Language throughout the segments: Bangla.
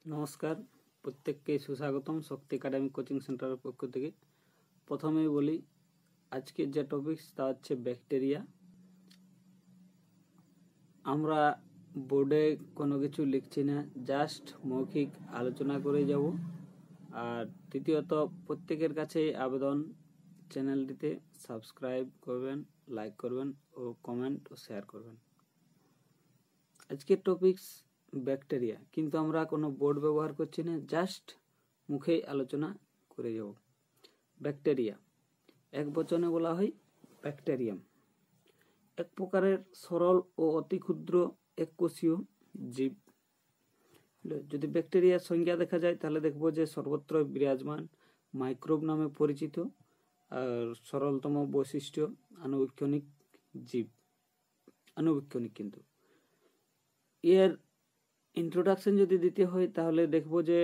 নমস্কার, প্রত্যেককে সুস্বাগতম শক্তি একাডেমি কোচিং সেন্টারের পক্ষ থেকে। প্রথমেই বলি, আজকের যে টপিকস তা হচ্ছে ব্যাকটেরিয়া। আমরা বোর্ডে কোনো কিছু লিখছি না, জাস্ট মৌখিক আলোচনা করে যাব। আর তৃতীয়ত, প্রত্যেকের কাছেই আবেদন, চ্যানেলটিতে সাবস্ক্রাইব করবেন, লাইক করবেন ও কমেন্ট ও শেয়ার করবেন। আজকের টপিকস ব্যাকটেরিয়া, কিন্তু আমরা কোনো বোর্ড ব্যবহার করছি না, জাস্ট মুখেই আলোচনা করে যাব। ব্যাকটেরিয়া এক বচনে বলা হয় ব্যাকটেরিয়াম। এক প্রকারের সরল ও অতি ক্ষুদ্র এককোষীয় জীব। যদি ব্যাকটেরিয়ার সংজ্ঞা দেখা যায় তাহলে দেখব যে সর্বত্র বিরাজমান, মাইক্রোব নামে পরিচিত, আর সরলতম বৈশিষ্ট্য আণুবীক্ষণিক জীব। আণুবীক্ষণিক কিন্তু এর ইন্ট্রোডাকশন যদি দিতে হয় তাহলে দেখব যে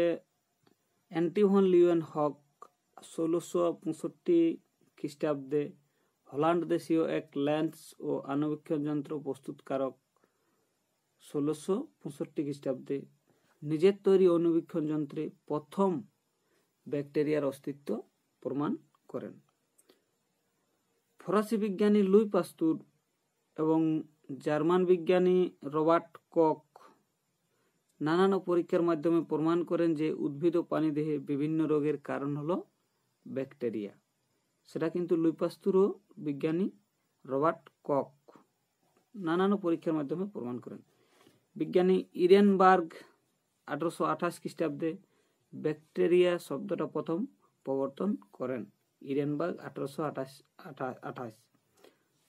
অ্যান্টিভন লিউয়েনহক 1665 খ্রিস্টাব্দে হল্যান্ড দেশীয় এক লেন্স ও আণুবীক্ষণ যন্ত্র প্রস্তুতকারক 1665 খ্রিস্টাব্দে নিজের তৈরি অণুবীক্ষণ যন্ত্রে প্রথম ব্যাকটেরিয়ার অস্তিত্ব প্রমাণ করেন। ফরাসি বিজ্ঞানী লুই পাস্তুর এবং জার্মান বিজ্ঞানী রবার্ট কখ নানান পরীক্ষার মাধ্যমে প্রমাণ করেন যে উদ্ভিদ ও প্রাণীদেহে বিভিন্ন রোগের কারণ হলো ব্যাকটেরিয়া। সেটা কিন্তু লুই পাস্তুর ও বিজ্ঞানী রবার্ট কখ নানান পরীক্ষার মাধ্যমে প্রমাণ করেন। বিজ্ঞানী ইরেনবার্গ 1828 খ্রিস্টাব্দে ব্যাকটেরিয়া শব্দটা প্রথম প্রবর্তন করেন। ইরেনবার্গ 1828।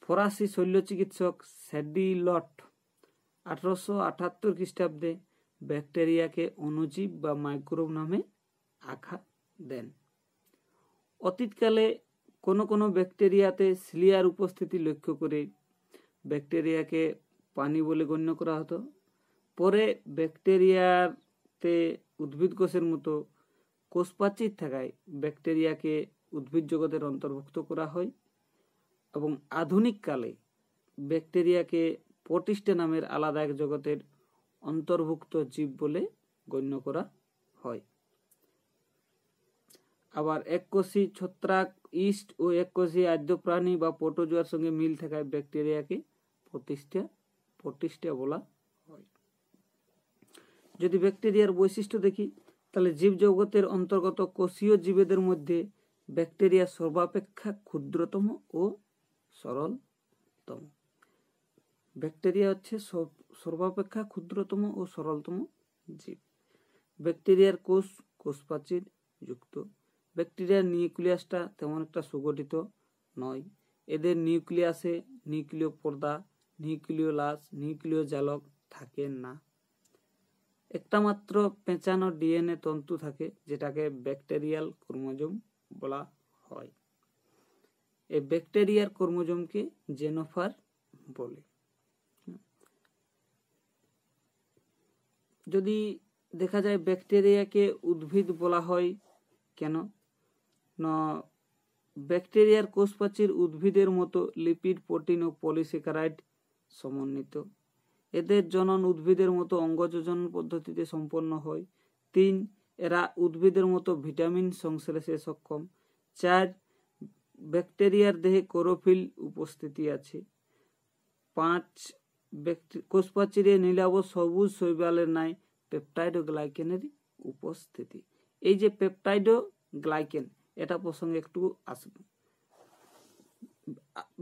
ফরাসি শল্য চিকিৎসক স্যাডিলট 1878 খ্রিস্টাব্দে ব্যাকটেরিয়াকে অণুজীব বা মাইক্রোব নামে আখ্যা দেন। অতীতকালে কোনো কোনো ব্যাকটেরিয়াতে সিলিয়ার উপস্থিতি লক্ষ্য করে ব্যাকটেরিয়াকে প্রাণী বলে গণ্য করা হতো। পরে ব্যাকটেরিয়াতে উদ্ভিদ কোষের মতো কোষপ্রাচীর থাকায় ব্যাকটেরিয়াকে উদ্ভিদ জগতের অন্তর্ভুক্ত করা হয় এবং আধুনিক কালে ব্যাকটেরিয়াকে প্রোটিস্টা নামের আলাদা এক জগতের অন্তর্ভুক্ত জীব বলে গণ্য করা হয়। আবার এককোষী ছত্রাক, ইস্ট ও এককোষী আদ্য প্রাণী বা প্রোটোজোয়ার সঙ্গে মিল থাকায় ব্যাকটেরিয়াকে প্রোটিস্টা বলা হয়। যদি ব্যাকটেরিয়ার বৈশিষ্ট্য দেখি তাহলে জীবজগতের অন্তর্গত কোষীয় জীবেদের মধ্যে ব্যাকটেরিয়া সর্বাপেক্ষা ক্ষুদ্রতম ও সরলতম। ব্যাকটেরিয়া হচ্ছে সর্বাপেক্ষা ক্ষুদ্রতম ও সরলতম জীব। ব্যাকটেরিয়ার কোষপ্রাচীর যুক্ত। ব্যাকটেরিয়ার নিউক্লিয়াসটা তেমন একটা সুগঠিত নয়। এদের নিউক্লিয়াসে নিউক্লিয় পর্দা, নিউক্লিয় লাশ, নিউক্লিয় জালক থাকে না। একটা মাত্র পেঁচানো ডিএনএ তন্তু থাকে, যেটাকে ব্যাকটেরিয়াল ক্রোমোজোম বলা হয়। এই ব্যাকটেরিয়ার ক্রোমোজোমকে জেনোফার বলে। যদি দেখা যায় ব্যাকটেরিয়াকে উদ্ভিদ বলা হয় কেন না, ব্যাকটেরিয়ার কোষপ্রাচীর উদ্ভিদের মতো লিপিড, প্রোটিন ও পলিস্যাকারাইড সমন্বিত। এদের জনন উদ্ভিদের মতো অঙ্গযোজন পদ্ধতিতে সম্পন্ন হয়। 3. এরা উদ্ভিদের মতো ভিটামিন সংশ্লেষে সক্ষম। 4. ব্যাকটেরিয়ার দেহে ক্লোরোফিল উপস্থিতি আছে। 5. কোষপ্রাচীরে নীলাভ সবুজ শৈবালের ন্যায় পেপটাইড ও গ্লাইকেনের উপস্থিতি। এই যে পেপটাইড ও গ্লাইকেন, এটা প্রসঙ্গে একটু আসব।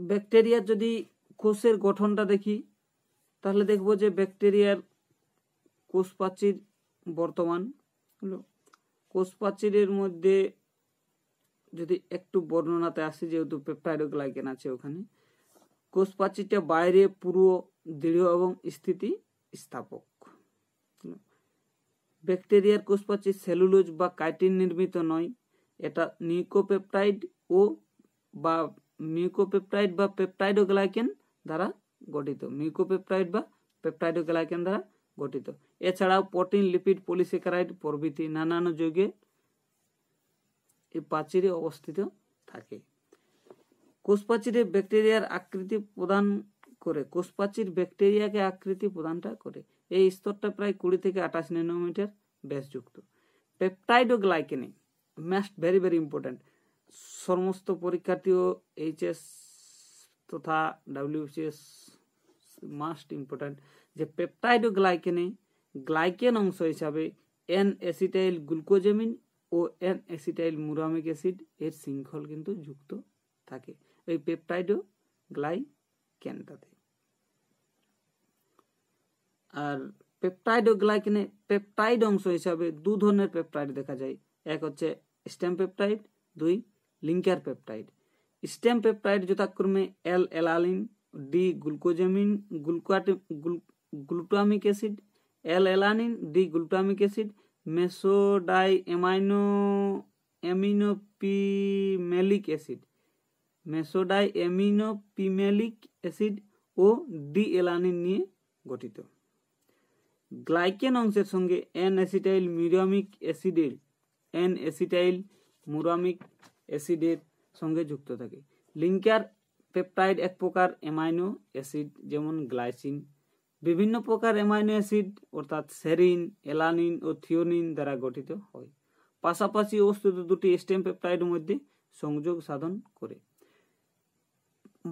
ব্যাকটেরিয়ার যদি কোষের গঠনটা দেখি তাহলে দেখব যে ব্যাকটেরিয়ার কোষপ্রাচীর বর্তমান হলো। কোষপ্রাচীরের মধ্যে যদি একটু বর্ণনাতে আসি, যেহেতু পেপটাইড ও গ্লাইকেন আছে ওখানে, কোষপ্রাচীরটা বাইরে পুরো দৃঢ় এবং স্থিতিস্থাপক। ব্যাকটেরিয়ার কোষপ্রাচীর সেলুলোজ বা কাইটিন নির্মিত নয়। এটা নিউক্লিওপেপটাইড বা পেপটাইডোগ্লাইকেন দ্বারা গঠিত। মিউকোপেপটাইড বা পেপটাইডোগ্লাইকেন দ্বারা গঠিত। এছাড়াও প্রোটিন, লিপিড, পলিস্যাকারাইড প্রভৃতি নানান যৌগে এই প্রাচীরে অবস্থিত থাকে। কোষপ্রাচীরে ব্যাকটেরিয়ার আকৃতি প্রদান করে। কোষপ্রাচীর ব্যাকটেরিয়াকে আকৃতি প্রদানটা করে। এই স্তরটা প্রায় 20 থেকে 28 ন্যানোমিটার বেশযুক্ত। পেপটাইড ও গ্লাইকেনে মাস্ট ভেরি ভেরি ইম্পর্টেন্ট, সমস্ত পরীক্ষার্থীও এইচএস তথা ডাব্লিউবিসিএস মাস্ট ইম্পর্টেন্ট যে পেপটাইড ও গ্লাইকেনে গ্লাইকেন অংশ হিসাবে এন অ্যাসিটাইল গ্লুকোজেমিন ও এন অ্যাসিটাইল মুরামিক অ্যাসিড এর শৃঙ্খল কিন্তু যুক্ত থাকে এই পেপটাইড ও গ্লাইকেনটাতে। আর পেপটাইড ও গ্লাইকেনে পেপটাইড অংশ হিসাবে দু ধরনের পেপটাইড দেখা যায়, এক হচ্ছে স্টেম পেপটাইড, দুই লিঙ্কার পেপটাইড। স্টেম পেপটাইড যথাক্রমে L alanine, D গ্লুকোজেমিন, glutamic acid, L alanine, D glutamic acid, mesodiaminopimelic acid, mesodiaminopimelic acid ও ডি এলানিন নিয়ে গঠিত। গ্লাইকেন অংশের সঙ্গে এন অ্যাসিটাইল মিউরামিক অ্যাসিডের সঙ্গে যুক্ত থাকে। লিঙ্কার পেপটাইড এক প্রকার অ্যামাইনো অ্যাসিড যেমন গ্লাইসিন, বিভিন্ন প্রকার অ্যামাইনো অ্যাসিড অর্থাৎ সেরিন, এলানিন ও থিওনিন দ্বারা গঠিত হয়। পাশাপাশি অবস্থিত দুটি স্টেম পেপটাইডের মধ্যে সংযোগ সাধন করে।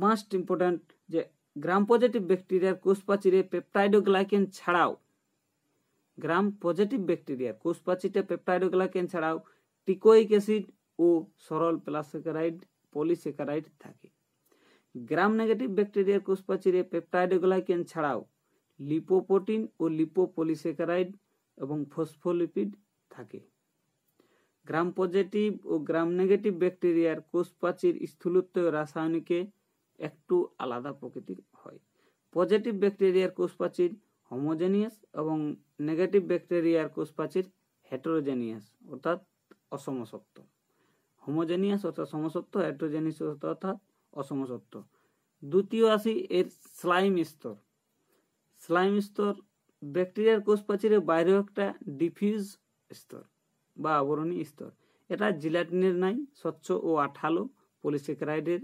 মাস্ট ইম্পর্ট্যান্ট যে গ্রাম পজিটিভ ব্যাকটেরিয়ার কোষপ্রাচীরে পেপটাইডোগ্লাইকেন ছাড়াও পেপটাইডোগ্লাইকেন ছাড়াও টিকোইক অ্যাসিড ও সরল পলিস্যাকারাইড থাকে। গ্রাম নেগেটিভ ব্যাকটেরিয়ার কোষপ্রাচীরে পেপটাইডোগ্লাইকেন ছাড়াও লিপোপ্রোটিন ও লিপোপলিস্যাকারাইড এবং ফসফোলিপিড থাকে। গ্রাম পজিটিভ ও গ্রাম নেগেটিভ ব্যাকটেরিয়ার কোষপ্রাচীর স্থূলত্ব রাসায়নিকে একটু আলাদা প্রকৃতির হয়। পজিটিভ ব্যাকটেরিয়ার কোষপ্রাচীর হোমোজেনিয়াস এবং নেগেটিভ ব্যাকটেরিয়ার কোষপ্রাচীর হেটেরোজেনিয়াস অর্থাৎ অসমসত্ব। হোমোজেনিয়াস অর্থাৎ সমসত্ব, হেটেরোজেনিয়াস অর্থাৎ অসমসত্ব। দ্বিতীয় আসি এর স্লাইম স্তর। স্লাইম স্তর ব্যাকটেরিয়ার কোষপ্রাচীরের বাইরেও একটা ডিফিউজ স্তর বা আবরণী স্তর। এটা জিলাটিনের নাই স্বচ্ছ ও আঠালো পলিস্যাকারাইডের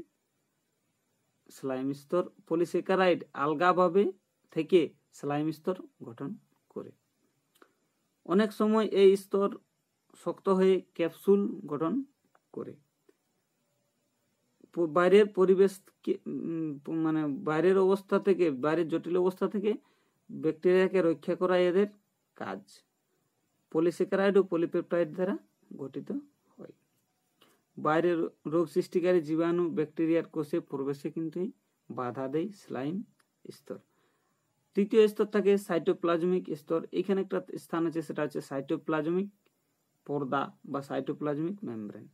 স্লাইম স্তর। পলিস্যাকারাইড আলগাভাবে থেকে স্লাইম স্তর গঠন করে। অনেক সময় এই স্তর শক্ত হয়ে ক্যাপসুল গঠন করে। বাইরের পরিবেশ বাইরের অবস্থা থেকে, বাইরের জটিল অবস্থা থেকে ব্যাকটেরিয়াকে রক্ষা করা এদের কাজ। পলিস্যাকারাইড ও পলিপেপটাইড দ্বারা গঠিত হয়। বাইরের রোগ সৃষ্টিকারী জীবাণু ব্যাকটেরিয়ার কোষে প্রবেশে কিন্তু বাধা দেয় স্লাইম স্তর। তৃতীয় স্তর থাকে সাইটোপ্লাজমিক স্তর। এখানে একটা স্থান আছে, সেটা হচ্ছে সাইটোপ্লাজমিক পর্দা বা সাইটোপ্লাজমিক মেমব্রেন।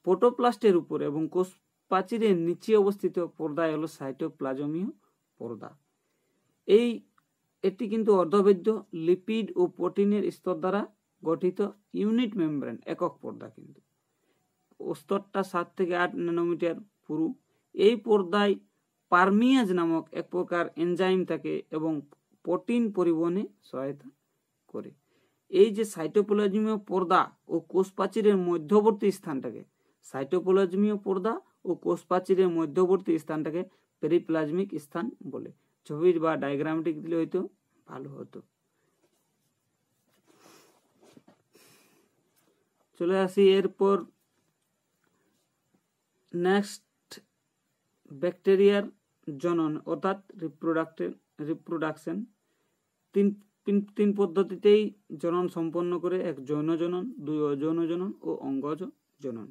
প্রোটোপ্লাস্টের উপর এবং কোষ প্রাচীরের নিচে অবস্থিত পর্দা হলো সাইটোপ্লাজমীয় পর্দা। এটি কিন্তু অর্ধবেদ্য লিপিড ও প্রোটিনের স্তর দ্বারা গঠিত ইউনিট মেমব্রেন, একক পর্দা। কিন্তু স্তরটা 7 থেকে 8 ন্যানোমিটার পুরু। এই পর্দায় পারমিয়াজ নামক এক প্রকার এনজাইম থাকে এবং প্রোটিন পরিবহনে সহায়তা করে। এই যে সাইটোপ্লাজমীয় পর্দা ও কোষপ্রাচীরের মধ্যবর্তী স্থানটাকে, সাইটোপ্লাজমীয় পর্দা ও কোষপ্রাচীরের মধ্যবর্তী স্থানটাকে পেরিপ্লাজমিক স্থান বলে। ছবির বা ডায়াগ্রামটিক দিলে হয়তো ভালো হতো। চলে আসি এরপর নেক্সট, ব্যাকটেরিয়ার জনন অর্থাৎ রিপ্রোডাকশন। তিন পদ্ধতিতেই জনন সম্পন্ন করে, এক যৌন জনন, দুই অযৌন জনন ও অঙ্গজ জনন।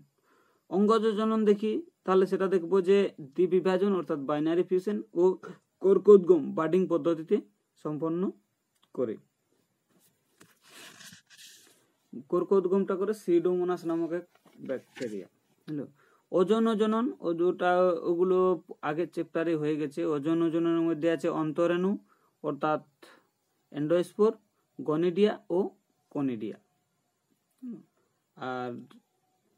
অঙ্গজ জনন দেখি তাহলে সেটা দেখবো যে দ্বিবিভাজন অর্থাৎ বাইনারি ফিউশন ও কর্কোদ্গম বার্ডিং পদ্ধতিতে সম্পন্ন করে। কর্কোদ্গমটা করে সিউডোমোনাস নামক এক ব্যাকটেরিয়া। অযৌন জনন ওগুলো আগের চ্যাপ্টারে হয়ে গেছে। অযৌন জননের মধ্যে আছে অন্তরেণু অর্থাৎ এন্ডোস্পোর, গনিডিয়া ও কনিডিয়া। আর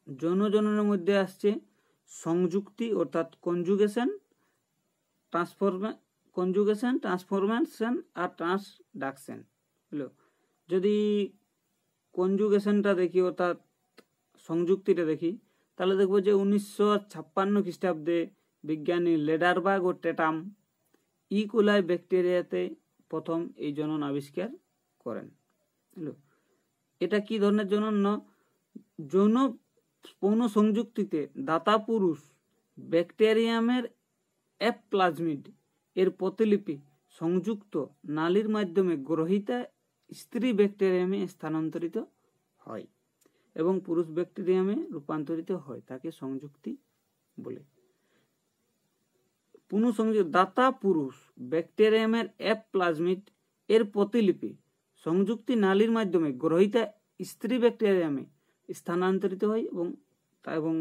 যৌন জননের মধ্যে আসছে সংযুক্তি অর্থাৎ কনজুগেশন, ট্রান্সফরমেশন আর ট্রান্সডাকশন। যদি কনজুগেশনটা দেখি অর্থাৎ সংযুক্তিটা দেখি তাহলে দেখবো যে 1956 খ্রিস্টাব্দে বিজ্ঞানী লেডারবার্গ ও টেটাম ইকোলাই ব্যাকটেরিয়াতে প্রথম এই জনন আবিষ্কার করেন। এটা কি ধরনের জনন? যৌন পৌন সংযুক্তিতে দাতা পুরুষ ব্যাকটেরিয়ামের অ্যাপ্লাজমিড এর প্রতিলিপি সংযুক্ত নালীর মাধ্যমে গ্রহিতা স্ত্রী ব্যাকটেরিয়ামে স্থানান্তরিত হয় এবং পুরুষ ব্যাকটেরিয়ামে রূপান্তরিত হয়, তাকে সংযুক্তি বলে। পুনঃসংযোগ দাতা পুরুষ ব্যাকটেরিয়ামের অ্যাপ্লাজমিড এর প্রতিলিপি সংযুক্তি নালীর মাধ্যমে গ্রহিতা স্ত্রী ব্যাকটেরিয়ামে স্থানান্তরিত হয় এবং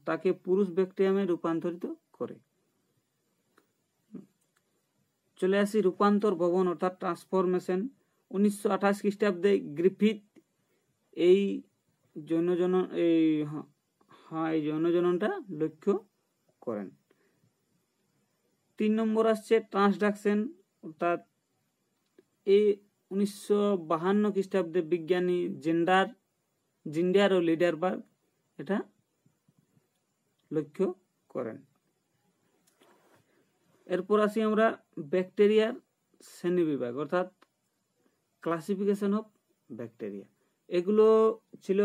তাকে পুরুষ ব্যাকটেরিয়ামে রূপান্তরিত করে। চলে আসি রূপান্তর ভবন অর্থাৎ ট্রান্সফরমেশন। 1928 খ্রিস্টাব্দে গ্রিফিথ এই যৌনজননটা লক্ষ্য করেন। 3 নম্বর আসছে ট্রান্সডাকশন, অর্থাৎ এই 1952 খ্রিস্টাব্দে বিজ্ঞানী জিন্ডার ও লিডারবার্গ এটা লক্ষ্য করেন। এরপর আসি আমরা ব্যাকটেরিয়ার শ্রেণীবিভাগ অর্থাৎ ক্লাসিফিকেশন অফ ব্যাকটেরিয়া। এগুলো ছিল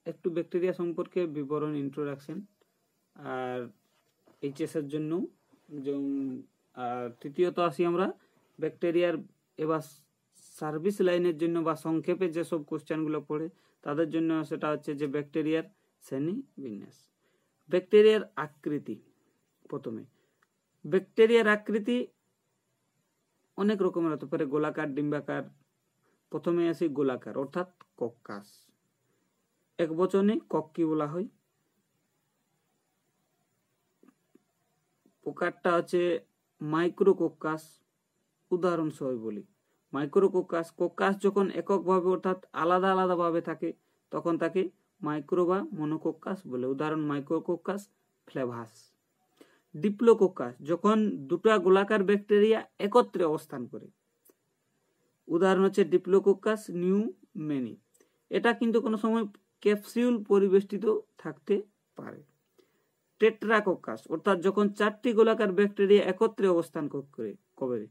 একটু ব্যাকটেরিয়া সম্পর্কে বিবরণ, ইন্ট্রোডাকশন, আর এইচএস এর জন্য। আর তৃতীয়ত আসি আমরা ব্যাকটেরিয়ার এবার সার্ভিস লাইনের জন্য বা সংক্ষেপে যেসব কোশ্চেনগুলো পড়ে তাদের জন্য, সেটা হচ্ছে যে ব্যাকটেরিয়ার শ্রেণী বিন্যাস। ব্যাকটেরিয়ার আকৃতি। প্রথমে ব্যাকটেরিয়ার আকৃতি অনেক রকমের হতে পারে, গোলাকার, ডিম্বাকার। প্রথমে আসি গোলাকার অর্থাৎ কক্কাস, এক বচনে কক্কি বলা হয়। প্রকারটা হচ্ছে মাইক্রোকোক্কাস। উদাহরণসহ বলি, মাইক্রোকোক্কাস, কোক্কাস যখন এককভাবে অর্থাৎ আলাদা আলাদা ভাবে থাকে তখন তাকে মাইক্রো বা মনোকোক্কাস বলে। উদাহরণ মাইক্রোকোক্কাস ফ্লেভাস। ডিপ্লোকোক্কাস, যখন দুটা গোলাকার ব্যাকটেরিয়া একত্রে অবস্থান করে। উদাহরণ হচ্ছে ডিপ্লোকোক্কাস নিউমেনি। এটা কিন্তু কোনো সময় ক্যাপসিউল পরিবেষ্টিত থাকতে পারে। টেট্রাকোক্কাস, অর্থাৎ যখন 4টি গোলাকার ব্যাকটেরিয়া একত্রে অবস্থান করে।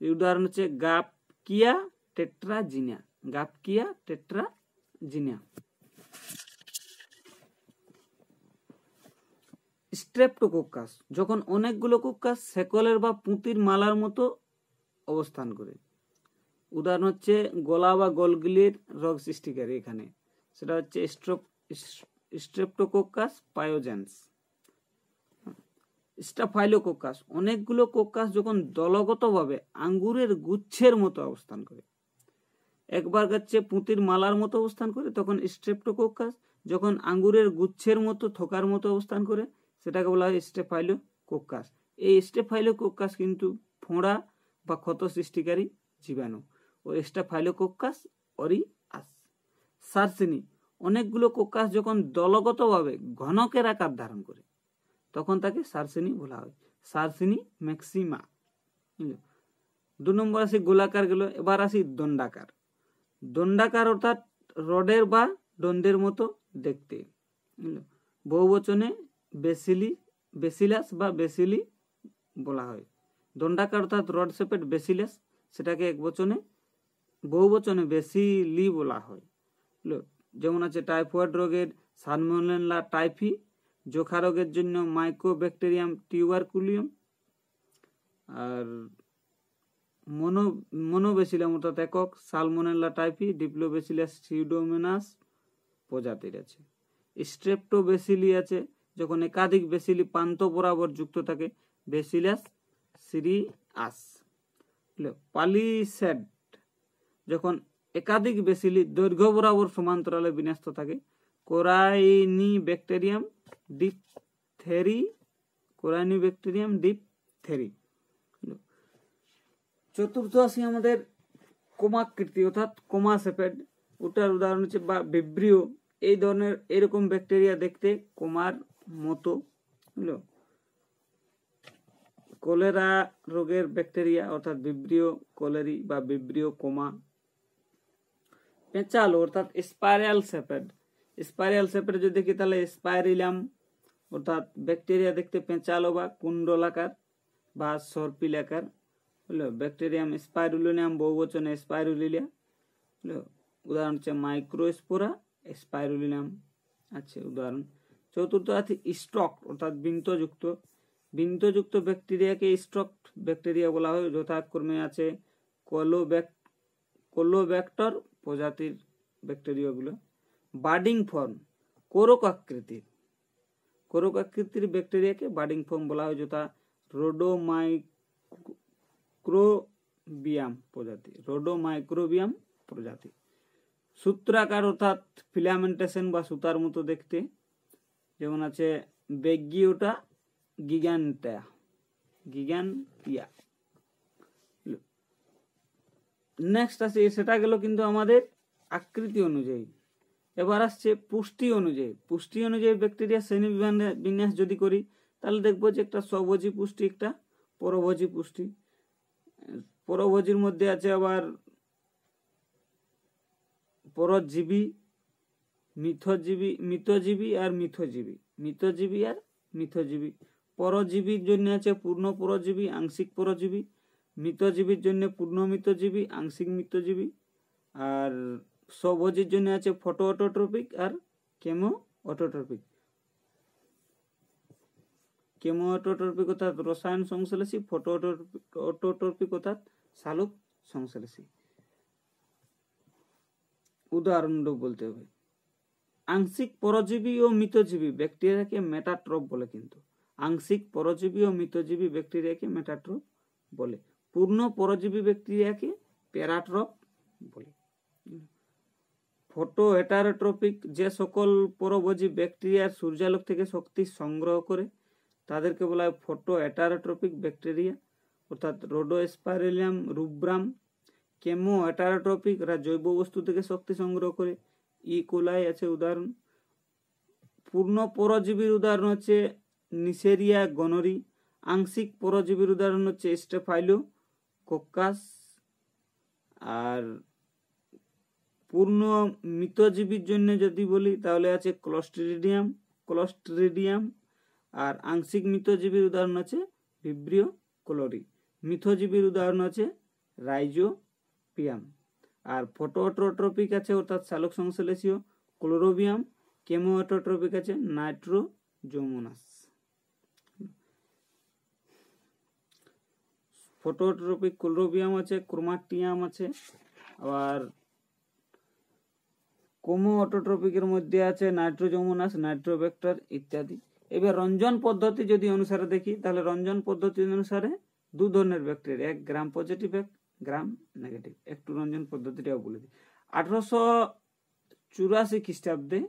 উদাহরণ হচ্ছে গাপকিয়া টেট্রাজিনা। গাপকিয়া টেট্রাজিনা। স্ট্রেপ্টোকোক্কাস, যখন অনেকগুলো কোক্কাস শেকলের বা পুঁতির মালার মতো অবস্থান করে। উদাহরণ হচ্ছে গলা বা গলগিলির রোগ সৃষ্টিকারী এখানে, সেটা হচ্ছে স্ট্রেপ্টোকোক্কাস পায়োজেন্স। স্টাফাইলোকোক্কাস, অনেকগুলো কোক্কাস যখন দলগতভাবে আঙ্গুরের গুচ্ছের মতো অবস্থান করে। একবার হচ্ছে পুঁতির মালার মতো অবস্থান করে তখন স্ট্রেপ্টোকোক্কাস, যখন আঙ্গুরের গুচ্ছের মতো থোকার মতো অবস্থান করে সেটাকে বলা হয় স্টেফাইলোকোক্কাস। এই স্টেফাইলোকোক্কাস কিন্তু ফোঁড়া বা ক্ষত সৃষ্টিকারী জীবাণু। ও স্টেফাইলোকোক্কাস অরিয়াস। সার্সিনি, অনেকগুলো কোক্কাস যখন দলগতভাবে ঘনকের আকার ধারণ করে তখন তাকে সার্সিনি বলা হয়। সার্সিনি ম্যাক্সিমা। 2 নম্বর আসি গোলাকার গেল। এবার আসি দণ্ডাকার। দণ্ডাকার অর্থাৎ রডের বা দণ্ডের মতো দেখতে। বহুবচনে বেসিলাস বা বেসিলি বলা হয়। দণ্ডাকার অর্থাৎ রড শেপেড বেসিলাস, সেটাকে বহুবচনে বেসিলি বলা হয়। যেমন আছে টাইফয়েড রোগের সালমোনেলা টাইফি, যক্ষা রোগের জন্য মাইকোব্যাকটেরিয়াম টিউবারকুলিয়াম, আর মনোবেসিলাম অর্থাৎ একক সালমোনেলা টাইফি, ডিপ্লোবেসিলাস সিউডোমোনাস প্রজাতির আছে। স্ট্রেপ্টোবেসিলি আছে, যখন একাধিক বেসিলি প্রান্ত বরাবর যুক্ত থাকে, বেসিলাস সিরিয়াস। পালিসেড, যখন একাধিক বেসিলি দৈর্ঘ্য বরাবর সমান্তরালে বিন্যস্ত থাকে। কোরাইনিব্যাকটেরিয়াম ডিপথেরি। চতুর্থ আসি আমাদের কোমাকৃতি অর্থাৎ কোমা শেপেড। ওটার উদাহরণ হচ্ছে বা ভিব্রিও। এই ধরনের এরকম ব্যাকটেরিয়া দেখতে কোমার মতো। কলেরা রোগের ব্যাকটেরিয়া অর্থাৎ ভিব্রিও কোলেরি বা ভিব্রিও কোমা। পেঁচালো অর্থাৎ স্পাইরাল শেপেড। স্পাইরাল শেপেড যদি দেখি তাহলে স্পাইরিলাম অর্থাৎ ব্যাকটেরিয়া দেখতে পেঁচালো বা কুণ্ডলাকার বা সর্পিলাকার। ব্যাকটেরিয়াম স্পাইরুলিনাম, বহুবচনে স্পাইরুলিয়া। উদাহরণ হচ্ছে মাইক্রোস্পোরা, স্পাইরুলিনাম আছে উদাহরণ। চতুর্থ আছে স্টক অর্থাৎ বিন্দুযুক্ত ব্যাকটেরিয়াকে স্টক ব্যাকটেরিয়া বলা হয়। যথাক্রমে আছে কোলোব্যাক্টর প্রজাতির ব্যাকটেরিয়াগুলো। বার্ডিং ফর্ম কোরক আকৃতির ব্যাকটেরিয়াকে বার্ডিং ফর্ম বলা হয়, যথা রোডোমাইক্রোবিয়াম প্রজাতি। সূত্রাকার অর্থাৎ ফিলামেন্টেশন বা সুতার মতো দেখতে, যেমন আছে বেগিওটা গিগান্টিয়া। নেক্সট আছে, সেটা গেল কিন্তু আমাদের আকৃতি অনুযায়ী। এবার আসছে পুষ্টি অনুযায়ী ব্যাকটেরিয়া শ্রেণী বিন্যাস যদি করি, তাহলে দেখবো যে একটা স্বভোজী পুষ্টি, একটা পরভোজী পুষ্টি। পরভোজীর মধ্যে আছে আবার পরজীবী, মিতজীবী আর মিথজীবী। পরজীবীর জন্য আছে পূর্ণ পরজীবী, আংশিক পরজীবী। মিতজীবীর জন্য পূর্ণ মিতজীবী, আংশিক মিতজীবী। আর স্বভোজীর জন্য আছে ফটো অটোট্রপিক আর কেমো অটোট্রপিক অর্থাৎ রসায়ন সংশ্লেষী, ফটো অটোট্রপিক অর্থাৎ সালোক সংশ্লেষী। উদাহরণ বলতে হবে, আংশিক পরজীবী ও মিতজীবী ব্যাকটেরিয়াকে মেটাট্রপ বলে। কিন্তু আংশিক পরজীবী ও মিতজীবী ব্যাকটেরিয়াকে মেটাট্রপ বলে। পূর্ণ পরজীবী ব্যাকটেরিয়াকে প্যারাট্রপ বলে। ফটো হেটারোট্রপিক যে সকল পরভোজী ব্যাকটেরিয়ার সূর্যালোক থেকে শক্তি সংগ্রহ করে তাদেরকে বলা হয় ফটো হেটারোট্রপিক ব্যাকটেরিয়া, অর্থাৎ রোডোস্পাইরুলিনাম রুব্রাম। কেমো হেটারোট্রপিক, এরা জৈব বস্তু থেকে শক্তি সংগ্রহ করে, ইকোলাই আছে উদাহরণ। পূর্ণ পরজীবীর উদাহরণ হচ্ছে নিসেরিয়া গনোরি। আংশিক পরজীবীর উদাহরণ হচ্ছে স্টেফাইলোকোকাস। আর পূর্ণ মিতজীবীর জন্য যদি বলি তাহলে আছে ক্লস্ট্রিডিয়াম। আর আংশিক মিতজীবীর উদাহরণ আছে ভিব্রিও ক্লোরি। মিথজীবীর উদাহরণ আছে রাইজোপিয়াম। আর ফটো অটোট্রপিক আছে অর্থাৎ সালোক সংশ্লেষীয় ক্লোরোবিয়াম। কেমো অটোট্রপিক আছে নাইট্রোজোমোনাস। ফটো অটোট্রপিক ক্লোরোবিয়াম আছে, ক্রোমাটিয়াম আছে। আবার কোমো অটোট্রপিকের মধ্যে আছে নাইট্রোজোমোনাস, নাইট্রোব্যাক্টর ইত্যাদি। এবার রঞ্জন পদ্ধতি যদি অনুসারে দেখি, তাহলে রঞ্জন পদ্ধতি অনুসারে দু ধরনের ব্যাকটেরিয়া, এক গ্রাম পজিটিভ, এক গ্রাম নেগেটিভ। একটু রঞ্জন পদ্ধতিটাও বলে দিই। 1884 খ্রিস্টাব্দে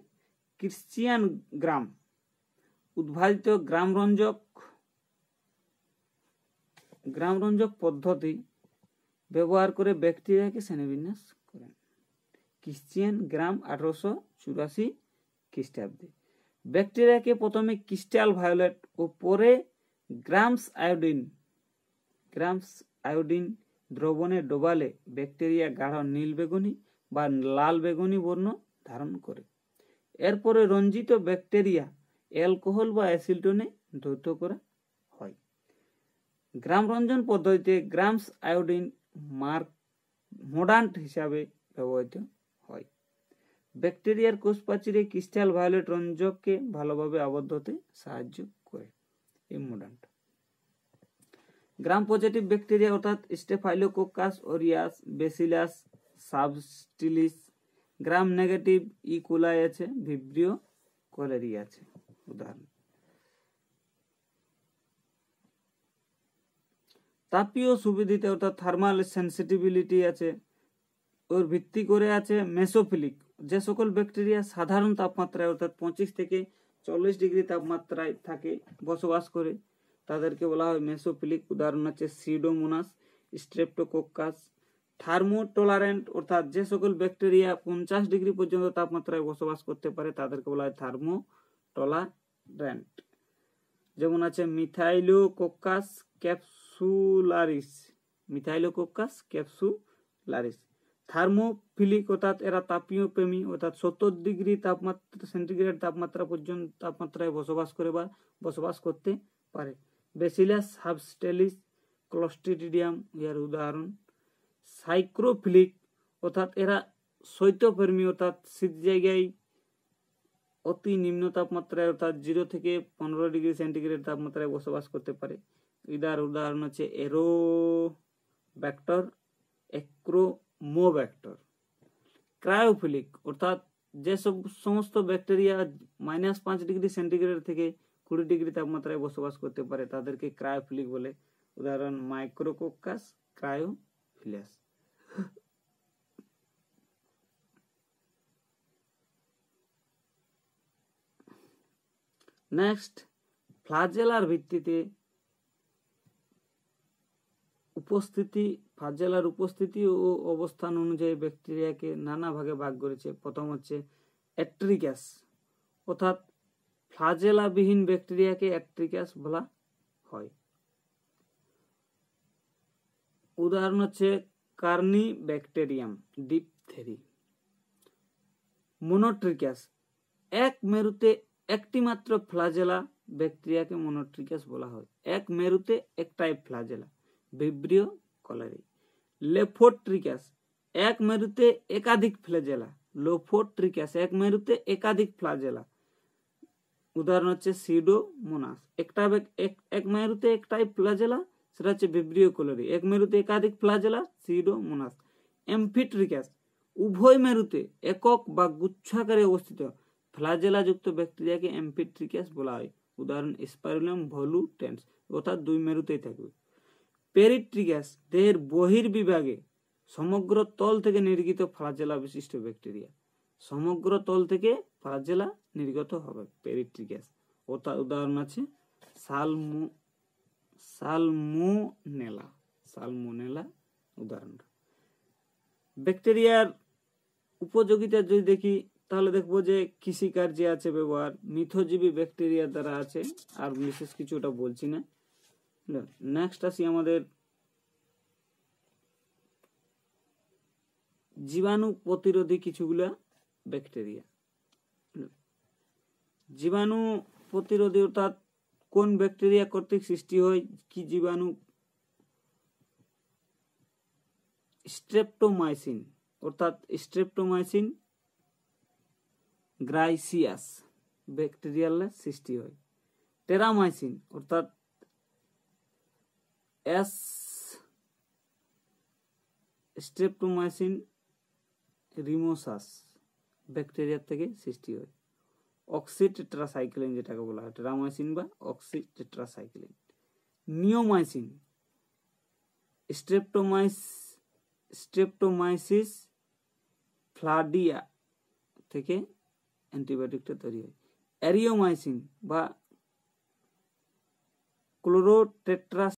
ক্রিশ্চিয়ান গ্রাম উদ্ভাবিত গ্রামরঞ্জক পদ্ধতি ব্যবহার করে ব্যাকটেরিয়াকে শ্রেণীবিন্যাস করেন। ক্রিশ্চিয়ান গ্রাম 1884 খ্রিস্টাব্দে ব্যাকটেরিয়াকে প্রথমে ক্রিস্টাল ভায়োলেট ও পরে গ্রামস আয়োডিন দ্রবণে ডোবালে ব্যাকটেরিয়া গাঢ় নীল বেগুনি বা লাল বেগুনি বর্ণ ধারণ করে। এরপরে রঞ্জিত ব্যাকটেরিয়া অ্যালকোহল বা অ্যাসিডনে ধৌত করা হয়। গ্রাম রঞ্জন পদ্ধতিতে গ্রামস আয়োডিন মর্ডান্ট হিসাবে ব্যবহৃত হয়। ব্যাকটেরিয়ার কোষপ্রাচীরে ক্রিস্টাল ভায়োলেট রঞ্জককে ভালোভাবে আবদ্ধ হতে সাহায্য করে এই মর্ডান্ট। গ্রাম পজিটিভ ব্যাকটেরিয়া অর্থাৎ Staphylococcus aureus, Bacillus subtilis. Gram negative E coli আছে, ভিব্রিও কোলেরি আছে উদাহরণ। তাপীয় সুবিধিতে অর্থাৎ থার্মাল সেন্সিটিভিলিটি আছে, ওর ভিত্তি করে আছে মেসোফিলিক। যে সকল ব্যাকটেরিয়া সাধারণ তাপমাত্রায় অর্থাৎ 25 থেকে 40 ডিগ্রি তাপমাত্রায় থাকে বসবাস করে তাদেরকে বলা হয় মেসোফিলিক। উদাহরণ আছে সিউডোমোনাস, স্ট্রেপ্টোকোকাস। থার্মোটলারেন্ট অর্থাৎ যে সকল ব্যাকটেরিয়া 50 ডিগ্রি পর্যন্ত তাপমাত্রায় বসবাস করতে পারে তাদেরকে বলা হয় থার্মোটলারেন্ট। যেমন আছে মিথাইলোকোকাস ক্যাপসুলারিস। থার্মোফিলিক অর্থাৎ এরা তাপীয় প্রেমী, অর্থাৎ 70 ডিগ্রি তাপমাত্রা সেন্টিগ্রেড তাপমাত্রা পর্যন্ত তাপমাত্রায় বসবাস করতে পারে। বেসিলাস সাবটিলিস, ক্লস্ট্রিডিয়াম এর উদাহরণ। সাইক্রোফিলিক অর্থাৎ এরা শৈত্যপ্রেমী অর্থাৎ শীত জায়গায় অতি নিম্ন তাপমাত্রায় অর্থাৎ 0 থেকে 15 ডিগ্রি সেন্টিগ্রেড তাপমাত্রায় বসবাস করতে পারে। উদাহরণ হচ্ছে এরোব্যাক্টর, অ্যাক্রোমোব্যাক্টর। ক্রায়োফিলিক অর্থাৎ যেসব সমস্ত ব্যাকটেরিয়া -5 ডিগ্রি সেন্টিগ্রেড থেকে 20 ডিগ্রি তাপমাত্রায় বসবাস করতে পারে তাদেরকে ক্রায়োফিলিক বলে। উদাহরণ মাইক্রোকোকাস ক্রায়োফিলাস। নেক্সট, ফ্লাজেলার ভিত্তিতে ফ্লাজেলার উপস্থিতি ও অবস্থান অনুযায়ী ব্যাকটেরিয়াকে নানা ভাগে ভাগ করেছে। প্রথম হচ্ছে অ্যাট্রিকাস, অর্থাৎ ফ্লাজেলাবিহীন ব্যাকটেরিয়াকে অ্যাট্রিকাস বলা হয়। উদাহরণ হচ্ছে কার্নিব্যাকটেরিয়াম, ডিপথেরি। মনোট্রিকাস, এক মেরুতে একটি মাত্র ফ্লাজেলা ব্যাকটেরিয়াকে মনোট্রিকাস বলা হয়। এক মেরুতে একটাই ফ্লাজেলা, ভিব্রিও কলেরি। লেফোট্রিকাস, এক মেরুতে একাধিক ফ্লাজেলা, লোফোট্রিকাস, এক মেরুতে একাধিক ফ্লাজেলা। উদাহরণ হচ্ছে সিউডোমোনাস, এক মেরুতে একটাই ফ্লাজেলা, সেটা হচ্ছে ভিব্রিও কলেরি। এক মেরুতে একাধিক ফ্লাজেলা, সিউডোমোনাস। এমফিট্রিকাস, উভয় মেরুতে একক বা গুচ্ছাকারে অবস্থিত ফ্লাজেলা যুক্ত ব্যাকটেরিয়াকে এমফিট্রিকাস বলা হয়। উদাহরণ স্পাইরুলিয়াম ভলুটেন্স, অর্থাৎ দুই মেরুতেই থাকবে। পেরিট্রিকাস, দেহের বহির্বিভাগে সমগ্র তল থেকে নির্গত ফ্লাজেলা বিশিষ্ট ব্যাকটেরিয়া। সমগ্র তল থেকে ফ্লাজেলা নির্গত হবে, পেরিট্রিকাস। উদাহরণ আছে সালমোনেলা উদাহরণ। ব্যাকটেরিয়ার উপযোগিতা যদি দেখি তাহলে দেখবো যে কৃষিকার্যে আছে ব্যবহার, মিথজীবী ব্যাকটেরিয়া দ্বারা আছে, আর বিশেষ কিছু ওটা বলছি না। নেক্সট আসি আমাদের জীবাণু প্রতিরোধী কিছুগুলা ব্যাকটেরিয়া। জীবাণু প্রতিরোধী অর্থাৎ কোন ব্যাকটেরিয়া কর্তৃক সৃষ্টি হয় কি জীবাণু? স্ট্রেপ্টোমাইসিন, অর্থাৎ স্ট্রেপ্টোমাইসিন গ্রাইসিয়াস ব্যাকটেরিয়াল সৃষ্টি হয়। টেরামাইসিন অর্থাৎ স্ট্রেপ্টোমাইসিন রিমোসাস ব্যাকটেরিয়া থেকে সৃষ্টি হয়। অক্সিটেট্রাসাইক্লিন যেটাকে বলা হয় টেরামাইসিন বা অক্সিটেট্রাসাইক্লিন। নিওমাইসিন স্ট্রেপ্টোমাইসিস ফ্লাডিয়া থেকে অ্যান্টিবায়োটিকটা তৈরি হয়। অ্যারিওমাইসিন বা ক্লোরোটেট্রাস